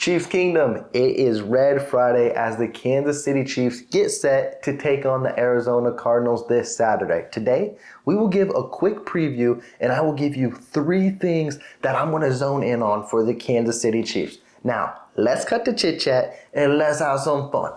Chiefs Kingdom, it is Red Friday as the Kansas City Chiefs get set to take on the Arizona Cardinals this Saturday. Today, we will give a quick preview and I will give you 3 things that I'm going to zone in on for the Kansas City Chiefs. Now, let's cut the chit chat and let's have some fun.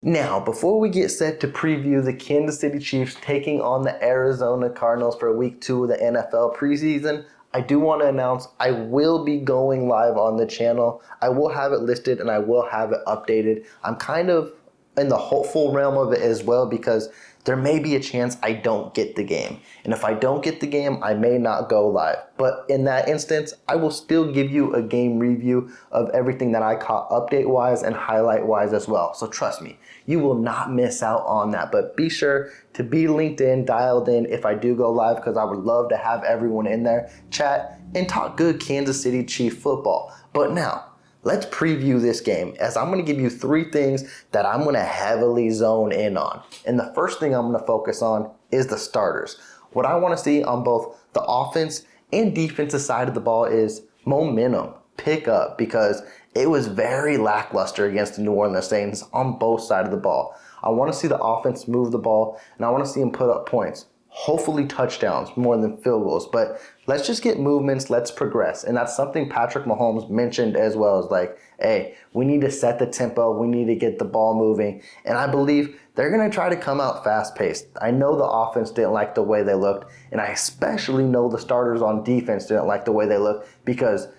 Now, before we get set to preview the Kansas City Chiefs taking on the Arizona Cardinals for week 2 of the NFL preseason, I do want to announce I will be going live on the channel. I will have it listed and I will have it updated. I'm kind of in the hopeful realm of it as well because there may be a chance I don't get the game. And if I don't get the game, I may not go live. But in that instance, I will still give you a game review of everything that I caught update-wise and highlight-wise as well. So trust me, you will not miss out on that. But be sure to be linked in, dialed in if I do go live because I would love to have everyone in there, chat, and talk good Kansas City Chief football. But now, let's preview this game as I'm going to give you 3 things that I'm going to heavily zone in on. And the first thing I'm going to focus on is the starters. What I want to see on both the offense and defensive side of the ball is momentum, pick up, because it was very lackluster against the New Orleans Saints on both sides of the ball. I want to see the offense move the ball and I want to see them put up points. Hopefully touchdowns more than field goals, but let's just get movements, let's progress. And that's something Patrick Mahomes mentioned as well, as like, hey, we need to set the tempo, we need to get the ball moving. And I believe they're going to try to come out fast-paced. I know the offense didn't like the way they looked, and I especially know the starters on defense didn't like the way they looked because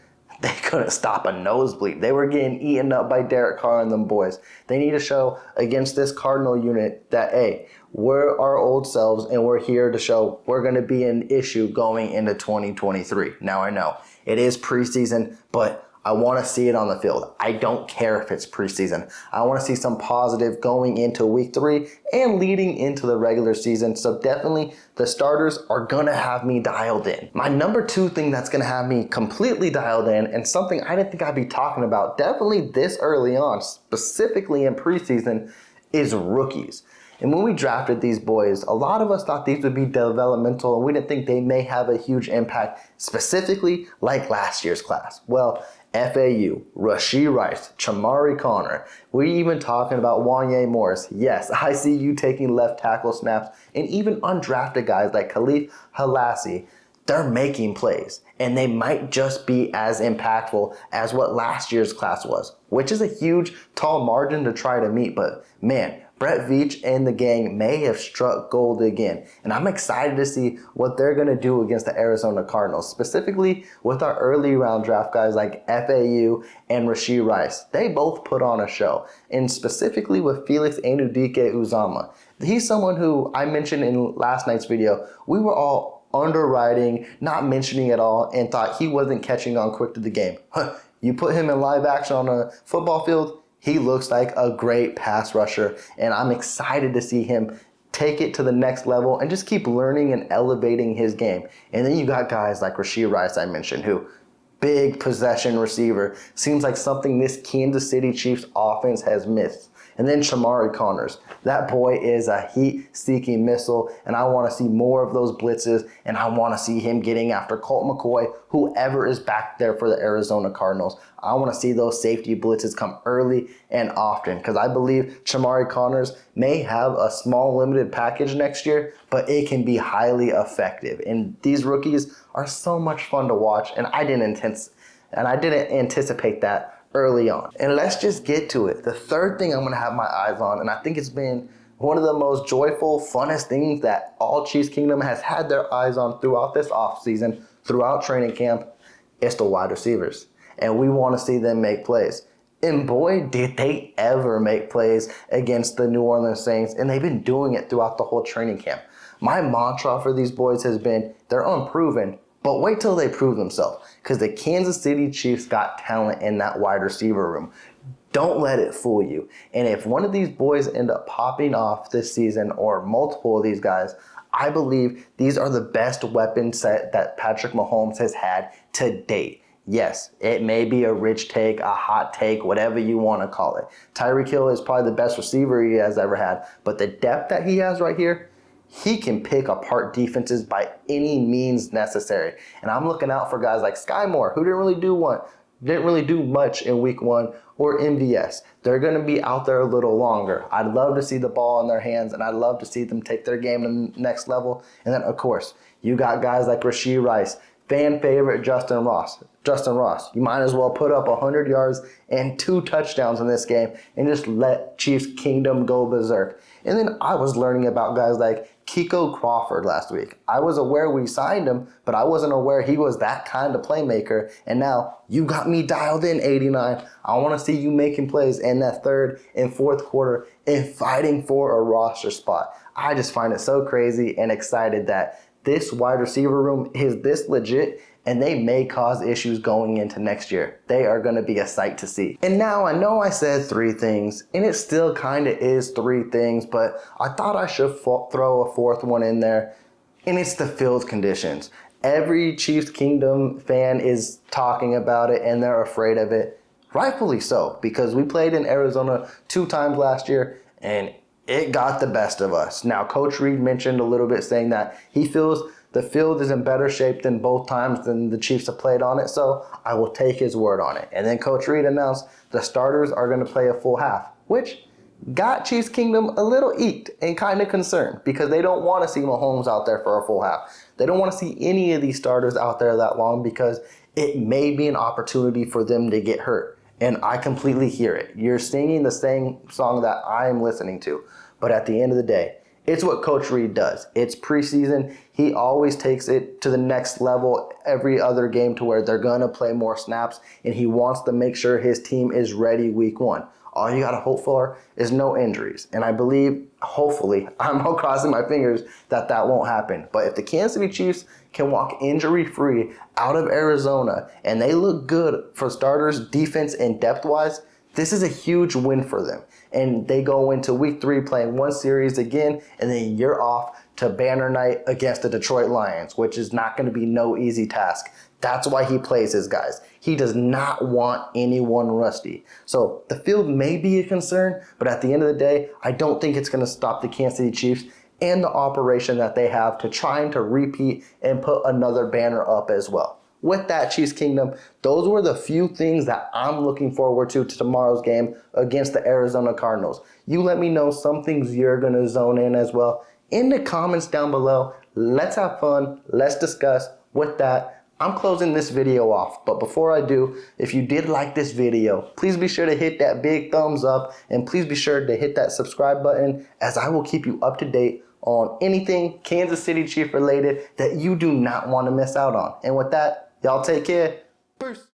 they couldn't stop a nosebleed. They were getting eaten up by Derek Carr and them boys. They need to show against this Cardinal unit that, hey, we're our old selves and we're here to show we're going to be an issue going into 2023. Now I know it is preseason, but I want to see it on the field. I don't care if it's preseason. I want to see some positive going into week 3 and leading into the regular season. So definitely the starters are going to have me dialed in. My number 2 thing that's going to have me completely dialed in, and something I didn't think I'd be talking about definitely this early on, specifically in preseason, is rookies. And when we drafted these boys, a lot of us thought these would be developmental and we didn't think they may have a huge impact, specifically like last year's class. Well, FAU, Rashee Rice, Chamari Connor. We're even talking about Wanye Morris. Yes, I see you taking left tackle snaps, and even undrafted guys like Khalif Halassi. They're making plays, and they might just be as impactful as what last year's class was, which is a huge, tall margin to try to meet. But man, Brett Veach and the gang may have struck gold again, and I'm excited to see what they're going to do against the Arizona Cardinals, specifically with our early round draft guys like FAU and Rashee Rice. They both put on a show, and specifically with Felix Anudike-Uzomah. He's someone who I mentioned in last night's video. We were all underwriting, not mentioning at all, and thought he wasn't catching on quick to the game. You put him in live action on a football field, he looks like a great pass rusher, and I'm excited to see him take it to the next level and just keep learning and elevating his game. And then you got guys like Rashee Rice I mentioned, who big possession receiver, seems like something this Kansas City Chiefs offense has missed. And then Chamari Connors. That boy is a heat-seeking missile, and I want to see more of those blitzes, and I want to see him getting after Colt McCoy, whoever is back there for the Arizona Cardinals. I want to see those safety blitzes come early and often because I believe Chamari Connors may have a small limited package next year, but it can be highly effective. And these rookies are so much fun to watch, and I didn't anticipate that early on. And let's just get to it. The third thing I'm going to have my eyes on, and I think it's been one of the most joyful, funnest things that all Chiefs Kingdom has had their eyes on throughout this offseason, throughout training camp, is the wide receivers. And we want to see them make plays. And boy, did they ever make plays against the New Orleans Saints, and they've been doing it throughout the whole training camp. My mantra for these boys has been, they're unproven, but wait till they prove themselves, because the Kansas City Chiefs got talent in that wide receiver room. Don't let it fool you. And if one of these boys end up popping off this season, or multiple of these guys, I believe these are the best weapon set that Patrick Mahomes has had to date. Yes, it may be a rich take, a hot take, whatever you want to call it. Tyreek Hill is probably the best receiver he has ever had, but the depth that he has right here, he can pick apart defenses by any means necessary. And I'm looking out for guys like Sky Moore, who didn't really do much in week 1, or MVS. They're going to be out there a little longer. I'd love to see the ball in their hands, and I'd love to see them take their game to the next level. And then, of course, you got guys like Rashee Rice, fan favorite Justin Ross. You might as well put up 100 yards and 2 touchdowns in this game and just let Chiefs Kingdom go berserk. And then I was learning about guys like Kiko Crawford last week. I was aware we signed him, but I wasn't aware he was that kind of playmaker. And now you got me dialed in, 89. I want to see you making plays in that third and fourth quarter and fighting for a roster spot. I just find it so crazy and excited that this wide receiver room is this legit, and they may cause issues going into next year. They are going to be a sight to see. And now I know I said 3 things, and it still kind of is 3 things, but I thought I should throw a 4th one in there, and it's the field conditions. Every Chiefs Kingdom fan is talking about it, and they're afraid of it. Rightfully so, because we played in Arizona 2 times last year, and it got the best of us. Now, Coach Reid mentioned a little bit saying that he feels the field is in better shape than both times than the Chiefs have played on it, so I will take his word on it. And then Coach Reid announced the starters are going to play a full half, which got Chiefs Kingdom a little eked and kind of concerned because they don't want to see Mahomes out there for a full half. They don't want to see any of these starters out there that long because it may be an opportunity for them to get hurt. And I completely hear it. You're singing the same song that I am listening to. But at the end of the day, it's what Coach Reid does. It's preseason. He always takes it to the next level every other game to where they're going to play more snaps, and he wants to make sure his team is ready week 1. All you got to hope for is no injuries. And I believe, hopefully, I'm crossing my fingers that won't happen. But if the Kansas City Chiefs can walk injury-free out of Arizona and they look good for starters, defense, and depth-wise, this is a huge win for them. And they go into week 3 playing 1 series again, and then you're off to banner night against the Detroit Lions, which is not going to be no easy task. That's why he plays his guys. He does not want anyone rusty. So the field may be a concern, but at the end of the day, I don't think it's going to stop the Kansas City Chiefs and the operation that they have to trying to repeat and put another banner up as well. With that, Chiefs Kingdom, those were the few things that I'm looking forward to tomorrow's game against the Arizona Cardinals. You let me know some things you're going to zone in as well in the comments down below. Let's have fun. Let's discuss. With that, I'm closing this video off. But before I do, if you did like this video, please be sure to hit that big thumbs up, and please be sure to hit that subscribe button, as I will keep you up to date on anything Kansas City Chief related that you do not want to miss out on. And with that, y'all take care. Peace.